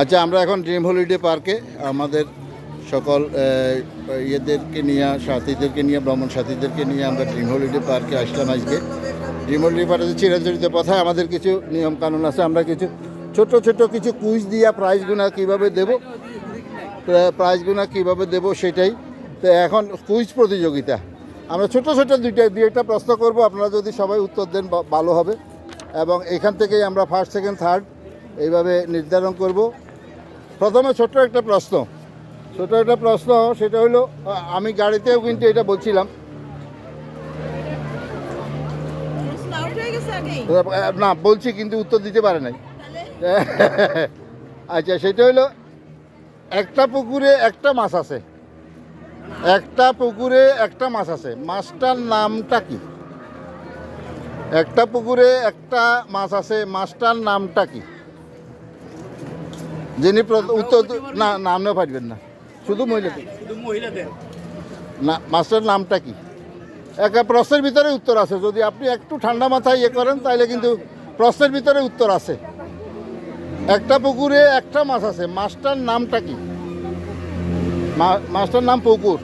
আচ্ছা, আমরা এখন ড্রিম হলিডে পার্কে আমাদের সকল ইয়েদেরকে নিয়ে, সাথীদেরকে নিয়ে, ভ্রমণ সাথীদেরকে নিয়ে আমরা ড্রিম হলিডে পার্কে আসলাম আজকে। ড্রিম হলিডে পার্কে চিরাচরিত পথায় আমাদের কিছু নিয়ম কানুন আছে। আমরা কিছু ছোট ছোট কিছু কুইজ দিয়া প্রাইজগুনা কীভাবে দেব সেটাই। তো এখন কুইজ প্রতিযোগিতা, আমরা ছোট ছোট দুই একটা প্রশ্ন করব। আপনারা যদি সবাই উত্তর দেন ভালো হবে, এবং এখান থেকেই আমরা ফার্স্ট, সেকেন্ড, থার্ড এইভাবে নির্ধারণ করব। প্রথমে ছোট্ট একটা প্রশ্ন, সেটা হলো, আমি গাড়িতেও কিন্তু এটা বলছিলাম, না বলছি কিন্তু উত্তর দিতে পারে নাই। আচ্ছা, সেটা হলো, একটা পুকুরে একটা মাছ আছে, মাছটার নামটা কি? একটা পুকুরে একটা মাছ আছে, মাছটার নামটা কি? যিনি উত্তর, না নামও পারবেন না, শুধু মহিলাদের না, মাছটার নামটা কি? একটা প্রশ্নের ভিতরে উত্তর আছে, যদি আপনি একটু ঠান্ডা মাথায় ইয়ে করেন তাহলে কিন্তু প্রশ্নের ভিতরে উত্তর আছে। একটা পুকুরে একটা মাছ আছে, মাছটার নামটা কি? মাছটার নাম পুকুর।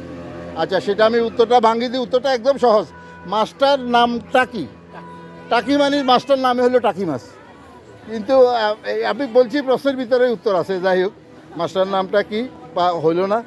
আচ্ছা, সেটা আমি উত্তরটা ভাঙিয়ে দিই, উত্তরটা একদম সহজ। মাছটার নাম টাকি। টাকি মানে মাছটার নামে হলো টাকি মাছ, কিন্তু আমি বলছি প্রশ্নের ভিতরে উত্তর আছে। যাই হোক, মাছটার নামটা কি বা হইল না।